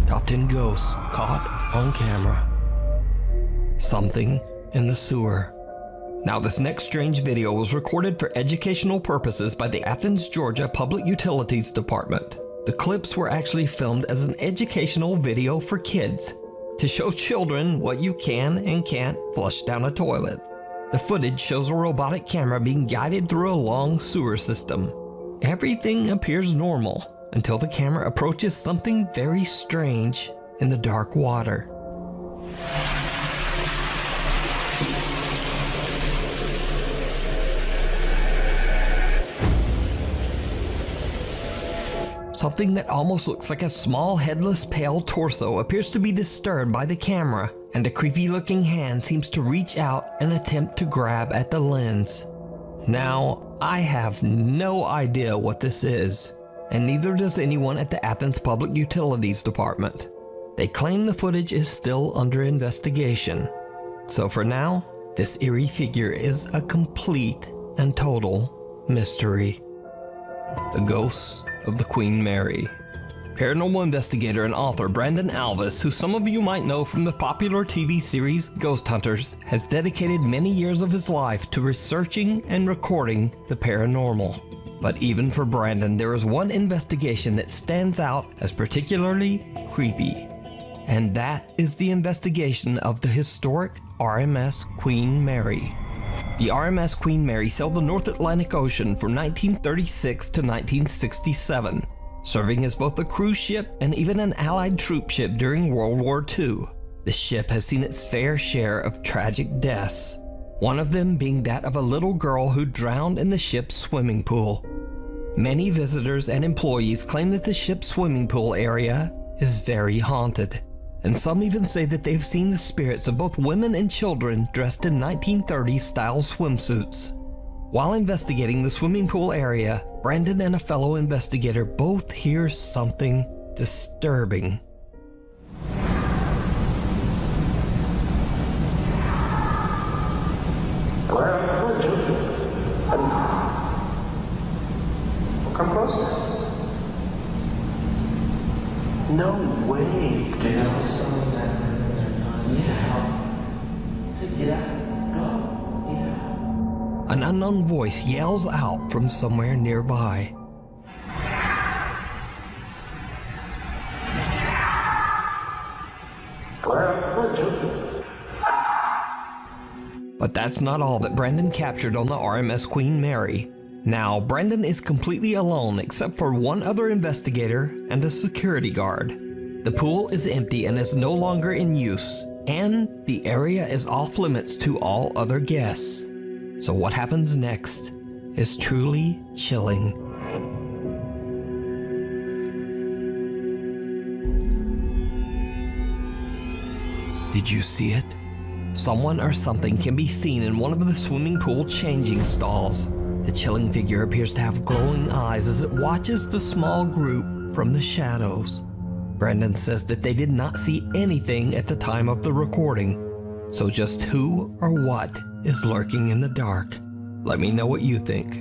Top 10 ghosts caught on camera. Something in the sewer. Now, this next strange video was recorded for educational purposes by the Athens, Georgia Public Utilities Department. The clips were actually filmed as an educational video for kids to show children what you can and can't flush down a toilet. The footage shows a robotic camera being guided through a long sewer system. Everything appears normal until the camera approaches something very strange in the dark water. Something that almost looks like a small headless pale torso appears to be disturbed by the camera, and a creepy looking hand seems to reach out and attempt to grab at the lens. Now, I have no idea what this is, and neither does anyone at the Athens Public Utilities Department. They claim the footage is still under investigation. So for now, this eerie figure is a complete and total mystery. The ghosts of the Queen Mary. Paranormal investigator and author Brandon Alvis, who some of you might know from the popular TV series Ghost Hunters, has dedicated many years of his life to researching and recording the paranormal. But even for Brandon, there is one investigation that stands out as particularly creepy. And that is the investigation of the historic RMS Queen Mary. The RMS Queen Mary sailed the North Atlantic Ocean from 1936 to 1967, serving as both a cruise ship and even an Allied troop ship during World War II. The ship has seen its fair share of tragic deaths, one of them being that of a little girl who drowned in the ship's swimming pool. Many visitors and employees claim that the ship's swimming pool area is very haunted, and some even say that they've seen the spirits of both women and children dressed in 1930s style swimsuits. While investigating the swimming pool area, Brandon and a fellow investigator both hear something disturbing. Come closer. No way, dude. That was something that An unknown voice yells out from somewhere nearby. But that's not all that Brandon captured on the RMS Queen Mary. Now, Brandon is completely alone except for one other investigator and a security guard. The pool is empty and is no longer in use, and the area is off limits to all other guests. So what happens next is truly chilling. Did you see it? Someone or something can be seen in one of the swimming pool changing stalls. The chilling figure appears to have glowing eyes as it watches the small group from the shadows. Brandon says that they did not see anything at the time of the recording, so just who or what is lurking in the dark? Let me know what you think.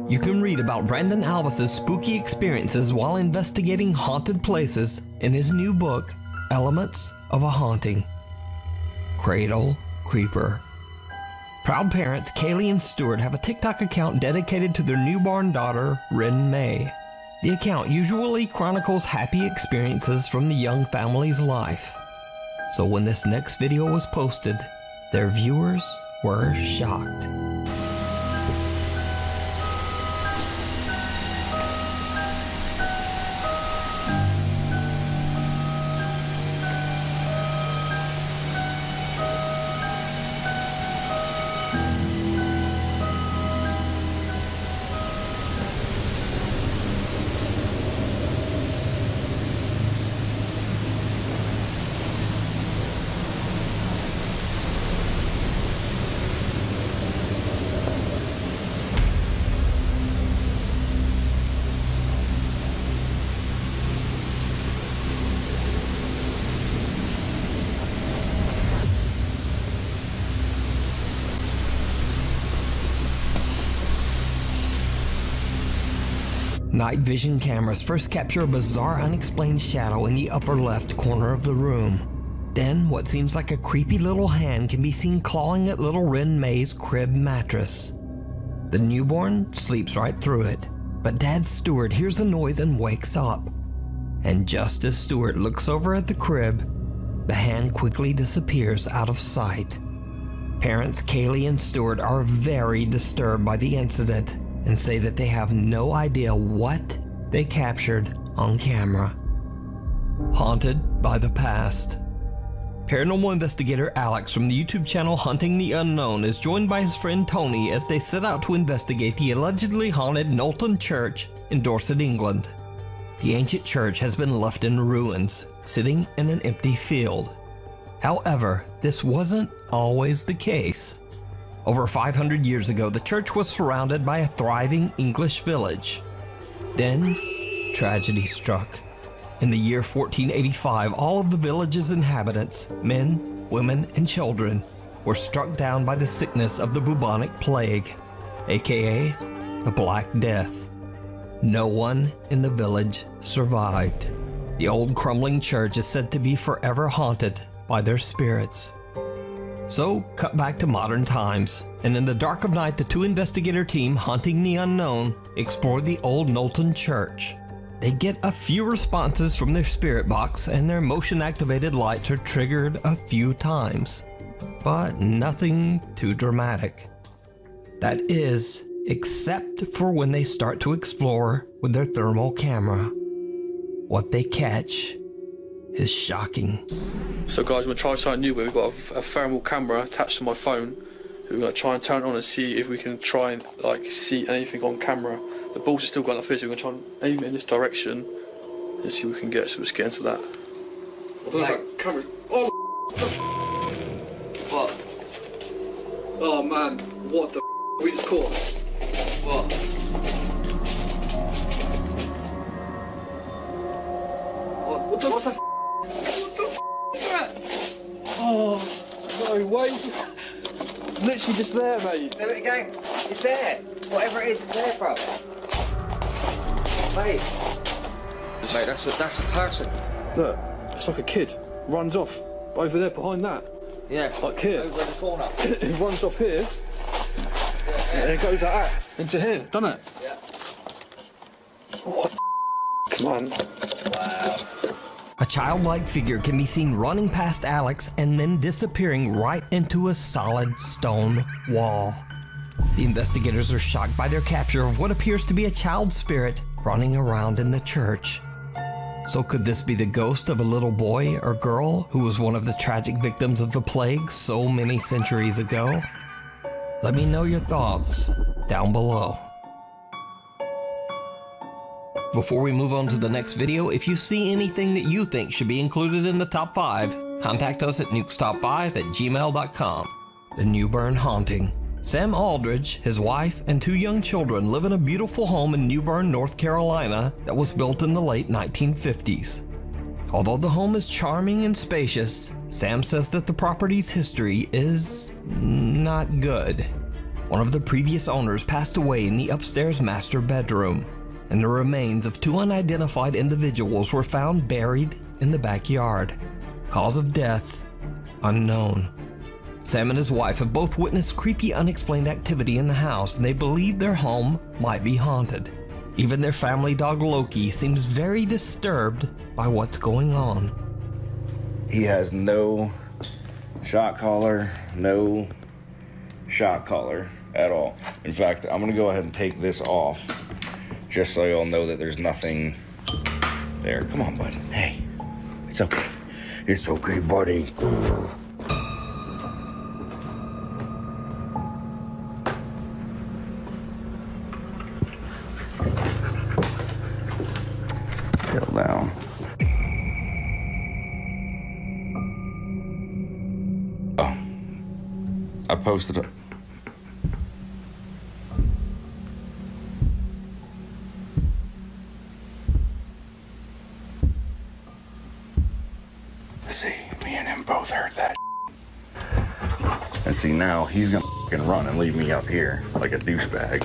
You can read about Brandon Alvis's spooky experiences while investigating haunted places in his new book, Elements of a Haunting. Cradle Creeper. Proud parents Kaylee and Stuart have a TikTok account dedicated to their newborn daughter, Rin May. The account usually chronicles happy experiences from the young family's life. So when this next video was posted, their viewers were shocked. Night vision cameras first capture a bizarre unexplained shadow in the upper left corner of the room. Then, what seems like a creepy little hand can be seen clawing at little Ren May's crib mattress. The newborn sleeps right through it, but Dad Stewart hears a noise and wakes up. And just as Stewart looks over at the crib, the hand quickly disappears out of sight. Parents Kaylee and Stewart are very disturbed by the incident and say that they have no idea what they captured on camera. Haunted by the past. Paranormal investigator Alex from the YouTube channel Hunting the Unknown is joined by his friend Tony as they set out to investigate the allegedly haunted Knowlton Church in Dorset, England. The ancient church has been left in ruins, sitting in an empty field. However, this wasn't always the case. Over 500 years ago, the church was surrounded by a thriving English village. Then, tragedy struck. In the year 1485, all of the village's inhabitants, men, women, and children, were struck down by the sickness of the bubonic plague, aka the Black Death. No one in the village survived. The old crumbling church is said to be forever haunted by their spirits. So, cut back to modern times, and in the dark of night, the two investigator team Hunting the Unknown explored the old Knowlton Church. They get a few responses from their spirit box, and their motion-activated lights are triggered a few times, but nothing too dramatic. That is, except for when they start to explore with their thermal camera. What they catch is shocking. So guys, we're going to try something new where we've got a thermal camera attached to my phone. We're going to try and turn it on and see if we can try and see anything on camera. The balls are still going like this, so we're going to try and aim it in this direction and see what we can get. So let's get into that. I don't know if that camera... Oh, what? Oh man, what the we just caught? What? What the Oh, no way. Literally just there, mate. Do it again. It's there. Whatever it is, it's there, bro. Mate. Mate, that's a person. Look, it's like a kid. Runs off. Over there, behind that. Yeah. Like here. Over in the corner. It runs off here. Yeah. And it goes like that. Into here, doesn't it? Yeah. What the Come on. Wow. A childlike figure can be seen running past Alex and then disappearing right into a solid stone wall. The investigators are shocked by their capture of what appears to be a child spirit running around in the church. So could this be the ghost of a little boy or girl who was one of the tragic victims of the plague so many centuries ago? Let me know your thoughts down below. Before we move on to the next video, if you see anything that you think should be included in the top 5, contact us at nukestop5@gmail.com. The Newburn Haunting. Sam Aldridge, his wife, and 2 young children live in a beautiful home in Newbern, North Carolina that was built in the late 1950s. Although the home is charming and spacious, Sam says that the property's history is not good. One of the previous owners passed away in the upstairs master bedroom, and the remains of 2 unidentified individuals were found buried in the backyard. Cause of death unknown. Sam and his wife have both witnessed creepy, unexplained activity in the house, and they believe their home might be haunted. Even their family dog Loki seems very disturbed by what's going on. He has no shot collar, no shot collar at all. In fact, I'm gonna go ahead and take this off just so you'll know that there's nothing there. Come on, bud. Hey, it's okay. It's okay, buddy. Tail down. Oh, I posted it. See, me and him both heard that. And see, now he's gonna fucking run and leave me up here like a douchebag.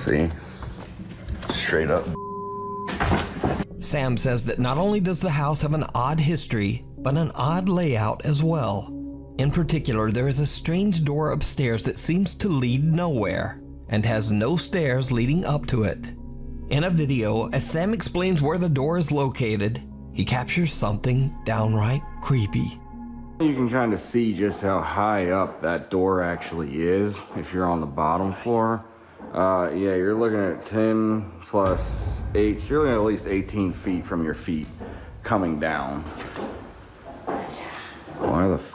See? Straight up. Sam says that not only does the house have an odd history, but an odd layout as well. In particular, there is a strange door upstairs that seems to lead nowhere and has no stairs leading up to it. In a video, as Sam explains where the door is located, he captures something downright creepy. You can kind of see just how high up that door actually is if you're on the bottom floor. Yeah, you're looking at 10 plus 8, so you're looking at least 18 feet from your feet coming down. Why the f?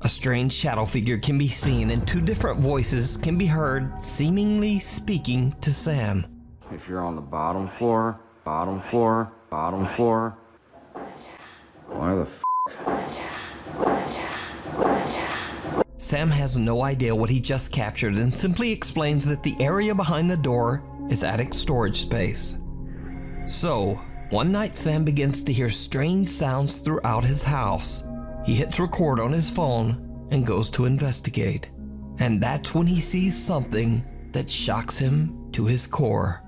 A strange shadow figure can be seen and two different voices can be heard seemingly speaking to Sam. If you're on the bottom floor, bottom floor, bottom floor. Why the f? Sam has no idea what he just captured and simply explains that the area behind the door is attic storage space. So, one night Sam begins to hear strange sounds throughout his house. He hits record on his phone and goes to investigate. And that's when he sees something that shocks him to his core.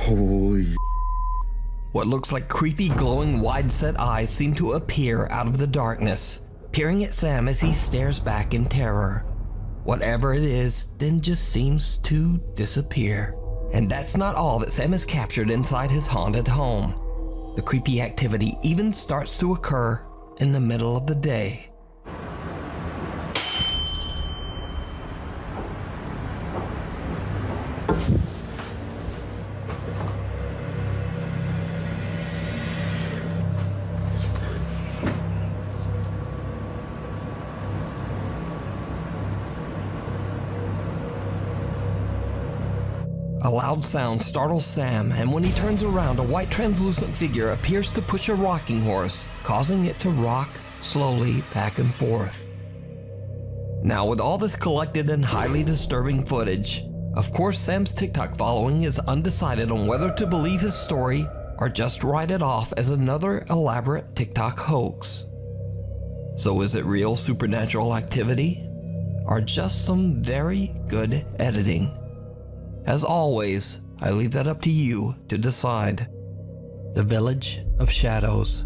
Holy. What looks like creepy glowing wide-set eyes seem to appear out of the darkness, peering at Sam as he stares back in terror. Whatever it is then just seems to disappear. And that's not all that Sam has captured inside his haunted home. The creepy activity even starts to occur in the middle of the day. A loud sound startles Sam, and when he turns around, a white translucent figure appears to push a rocking horse, causing it to rock slowly back and forth. Now, with all this collected and highly disturbing footage, of course Sam's TikTok following is undecided on whether to believe his story or just write it off as another elaborate TikTok hoax. So is it real supernatural activity, or just some very good editing? As always, I leave that up to you to decide. The Village of Shadows.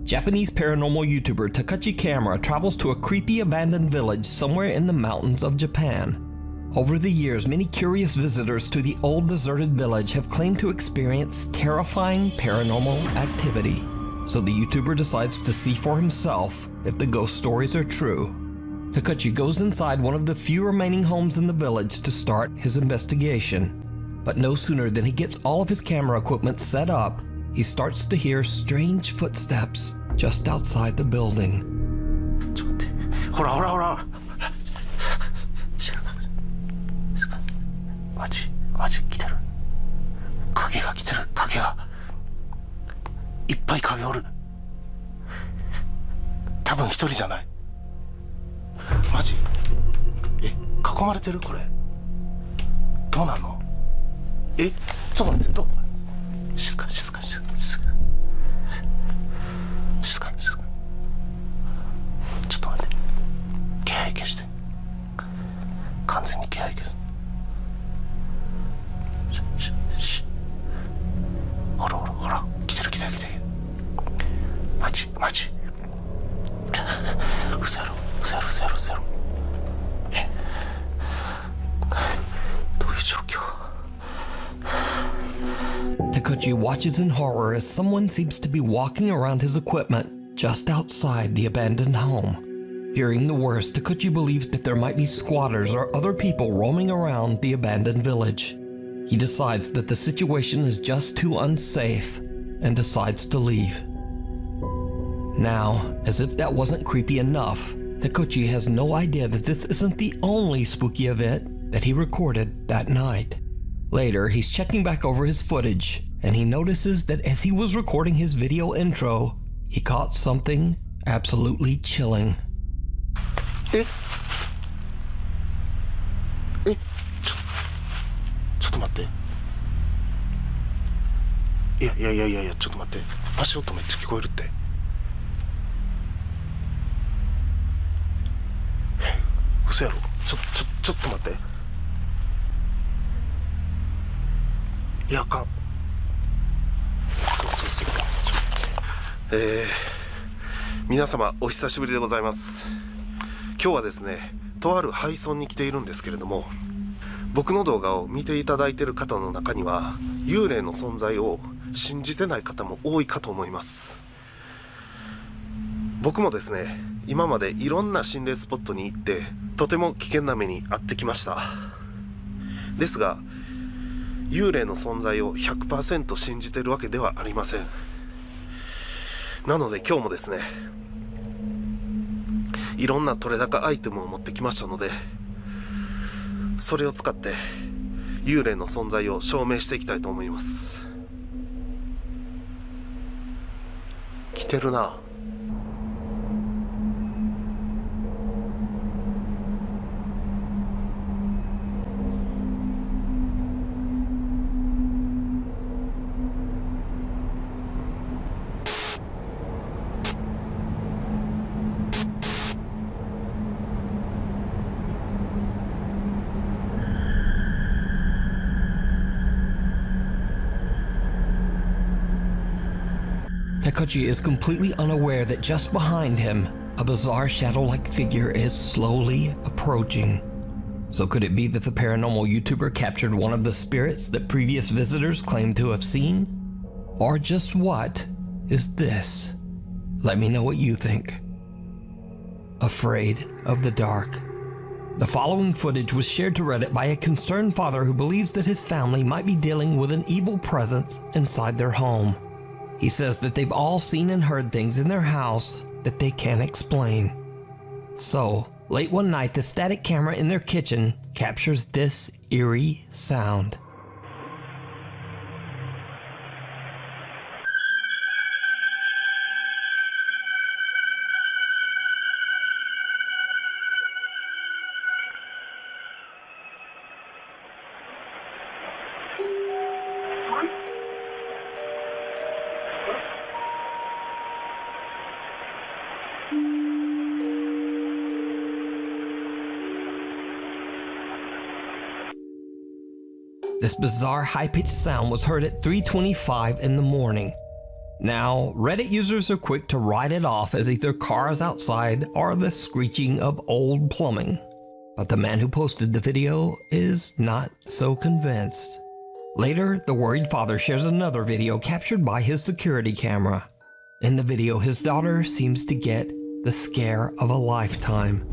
Japanese paranormal YouTuber Takachi Camera travels to a creepy abandoned village somewhere in the mountains of Japan. Over the years, many curious visitors to the old deserted village have claimed to experience terrifying paranormal activity. So the YouTuber decides to see for himself if the ghost stories are true. Takachi goes inside one of the few remaining homes in the village to start his investigation. But no sooner than he gets all of his camera equipment set up, he starts to hear strange footsteps just outside the building. ほらほらほらマジ来てる影が来てる影がいっぱい影おる多分一人じゃないマジ囲まれてるこれどうなんのちょっと待って静かちょっと待って気配消して完全に気配消すほら来てるマジ嘘やろどういう状況Takachi watches in horror as someone seems to be walking around his equipment just outside the abandoned home. Fearing the worst, Takuchi believes that there might be squatters or other people roaming around the abandoned village. He decides that the situation is just too unsafe and decides to leave. Now, as if that wasn't creepy enough, Takuchi has no idea that this isn't the only spooky event that he recorded that night. Later, he's checking back over his footage, and he notices that as he was recording his video intro, he caught something absolutely chilling. ちょっと待って。いやちょっと待って。足音めっちゃ聞こえるって。嘘やろ。ちょっと待って。いやあかん。そう。皆様お久しぶりでございます。今日はですね、とある廃村に来ているんですけれども、僕の動画を見ていただいている方の中には幽霊の存在を信じてない方も多いかと思います。僕もですね、今までいろんな心霊スポットに行ってとても危険な目に遭ってきました。ですが幽霊の存在を 100% 信じているわけではありません。なので今日もですね、いろんな取れ高アイテムを持ってきましたので、それを使って幽霊の存在を証明していきたいと思います。来てるな。Takuchi is completely unaware that just behind him, a bizarre shadow-like figure is slowly approaching. So could it be that the paranormal YouTuber captured one of the spirits that previous visitors claimed to have seen? Or just what is this? Let me know what you think. Afraid of the dark. The following footage was shared to Reddit by a concerned father who believes that his family might be dealing with an evil presence inside their home. He says that they've all seen and heard things in their house that they can't explain. So, late one night, the static camera in their kitchen captures this eerie sound. This bizarre high-pitched sound was heard at 3:25 in the morning. Now, Reddit users are quick to write it off as either cars outside or the screeching of old plumbing. But the man who posted the video is not so convinced. Later, the worried father shares another video captured by his security camera. In the video, his daughter seems to get the scare of a lifetime.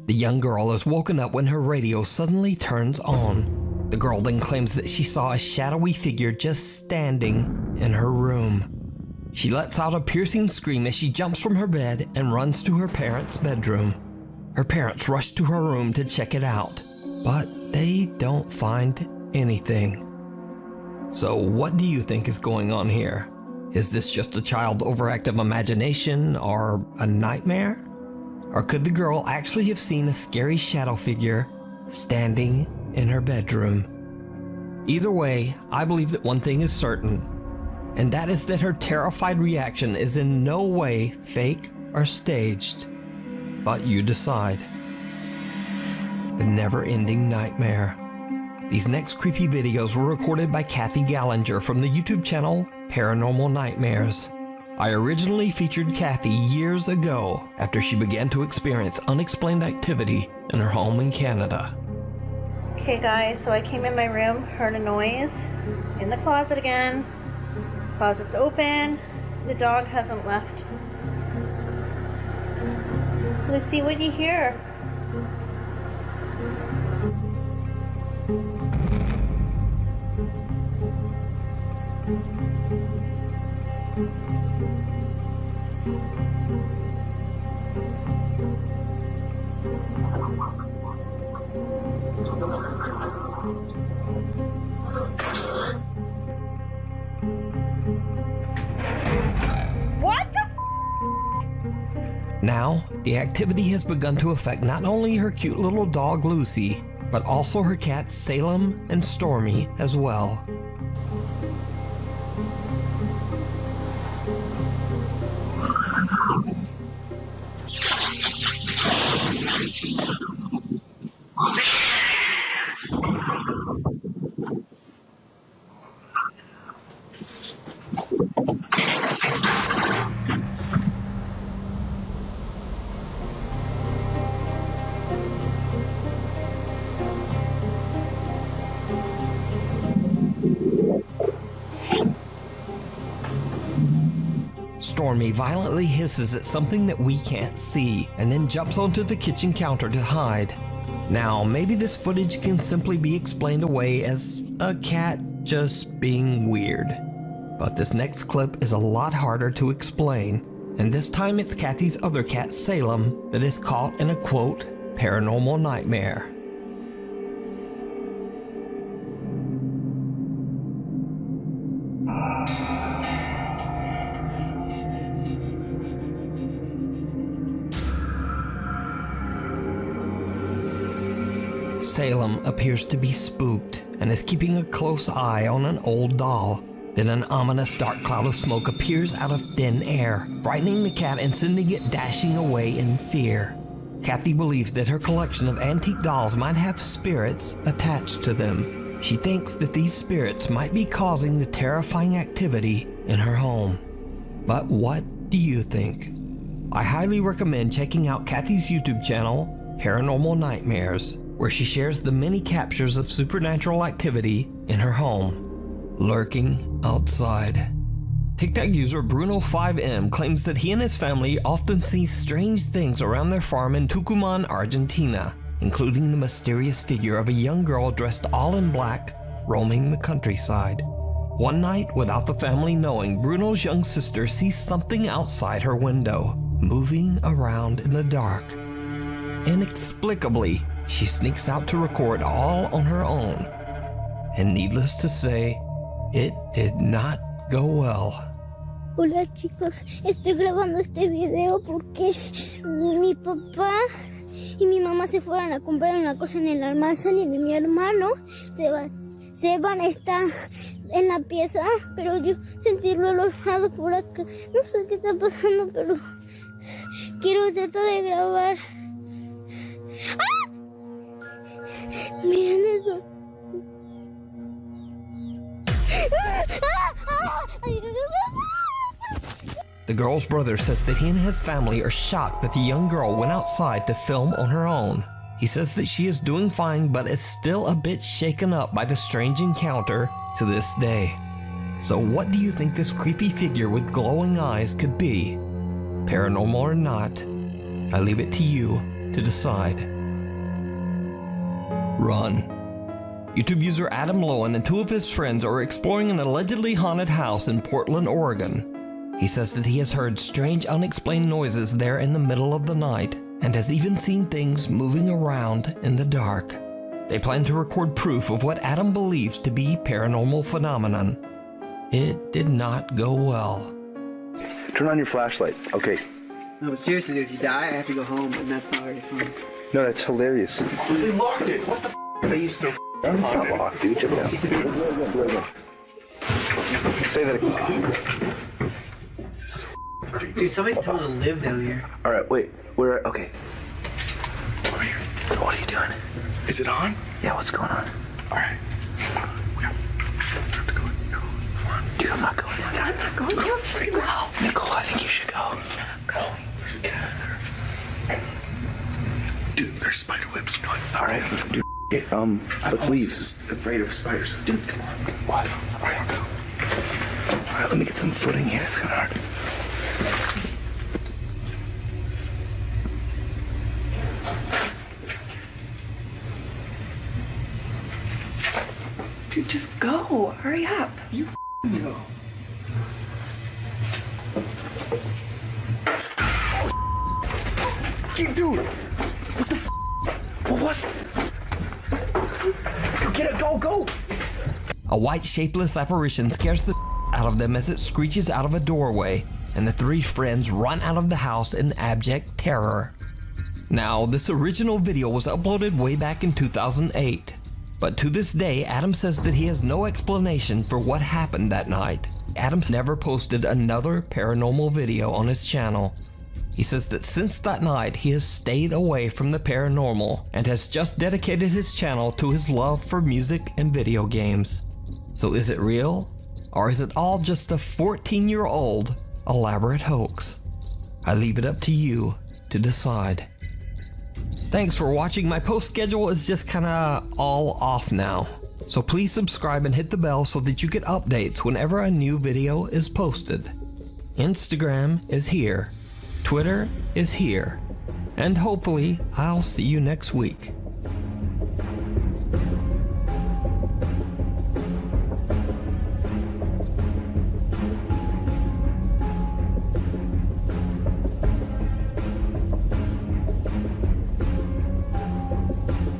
The young girl is woken up when her radio suddenly turns on. The girl then claims that she saw a shadowy figure just standing in her room. She lets out a piercing scream as she jumps from her bed and runs to her parents' bedroom. Her parents rush to her room to check it out, but they don't find anything. So what do you think is going on here? Is this just a child's overactive imagination or a nightmare? Or could the girl actually have seen a scary shadow figure standing in her bedroom? Either way, I believe that one thing is certain, and that is that her terrified reaction is in no way fake or staged. But you decide. The never-ending nightmare. These next creepy videos were recorded by Kathy Gallinger from the YouTube channel Paranormal Nightmares. I originally featured Kathy years ago after she began to experience unexplained activity in her home in Canada. Okay guys, so I came in my room, heard a noise in the closet again. Closet's open, the dog hasn't left. Let's see what you hear. What the Now, the activity has begun to affect not only her cute little dog Lucy, but also her cats Salem and Stormy as well. Stormy violently hisses at something that we can't see and then jumps onto the kitchen counter to hide. Now, maybe this footage can simply be explained away as a cat just being weird. But this next clip is a lot harder to explain, and this time it's Kathy's other cat, Salem, that is caught in a quote, paranormal nightmare. Salem appears to be spooked and is keeping a close eye on an old doll. Then an ominous dark cloud of smoke appears out of thin air, frightening the cat and sending it dashing away in fear. Kathy believes that her collection of antique dolls might have spirits attached to them. She thinks that these spirits might be causing the terrifying activity in her home. But what do you think? I highly recommend checking out Kathy's YouTube channel, Paranormal Nightmares, where she shares the many captures of supernatural activity in her home, lurking outside. TikTok user Bruno5M claims that he and his family often see strange things around their farm in Tucumán, Argentina, including the mysterious figure of a young girl dressed all in black, roaming the countryside. One night, without the family knowing, Bruno's young sister sees something outside her window, moving around in the dark. Inexplicably, she sneaks out to record all on her own. And needless to say, it did not go well. Hola chicos, estoy grabando este video porque mi papá y mi mamá se fueron a comprar una cosa en el almacén y mi hermano Seban está en la pieza, pero yo sentirlo alojado por acá. No sé qué está pasando, pero quiero tratar de grabar. ¡Ah! Miren eso. The girl's brother says that he and his family are shocked that the young girl went outside to film on her own. He says that she is doing fine, but is still a bit shaken up by the strange encounter to this day. So what do you think this creepy figure with glowing eyes could be? Paranormal or not, I leave it to you to decide. Run. YouTube user Adam Lowen and two of his friends are exploring an allegedly haunted house in Portland, Oregon. He says that he has heard strange unexplained noises there in the middle of the night and has even seen things moving around in the dark. They plan to record proof of what Adam believes to be paranormal phenomenon. It did not go well. Turn on your flashlight. Okay. No, but seriously, dude, if you die, I have to go home, and that's not already fun. No, that's hilarious. They locked it. What the f***? This is so it's not locked, dude. Check it out. Say that again. Dude, somebody told me to live down here. All right, wait. We're okay. Over here. What are you doing? Is it on? Yeah, what's going on? All right. All right, let's do it. Let's leave. Just afraid of spiders. Dude, come on. What? All right, I'll go. All right, let me get some footing here. It's kind of hard. Dude, just go. Hurry up. You go. Dude, what the what was? Get it, go! A white shapeless apparition scares the out of them as it screeches out of a doorway, and the three friends run out of the house in abject terror. Now, this original video was uploaded way back in 2008, but to this day, Adam says that he has no explanation for what happened that night. Adam's never posted another paranormal video on his channel. He says that since that night, he has stayed away from the paranormal and has just dedicated his channel to his love for music and video games. So is it real? Or is it all just a 14-year-old elaborate hoax? I leave it up to you to decide. Thanks for watching. My post schedule is just kinda all off now. So please subscribe and hit the bell so that you get updates whenever a new video is posted. Instagram is here. Twitter is here. And hopefully I'll see you next week.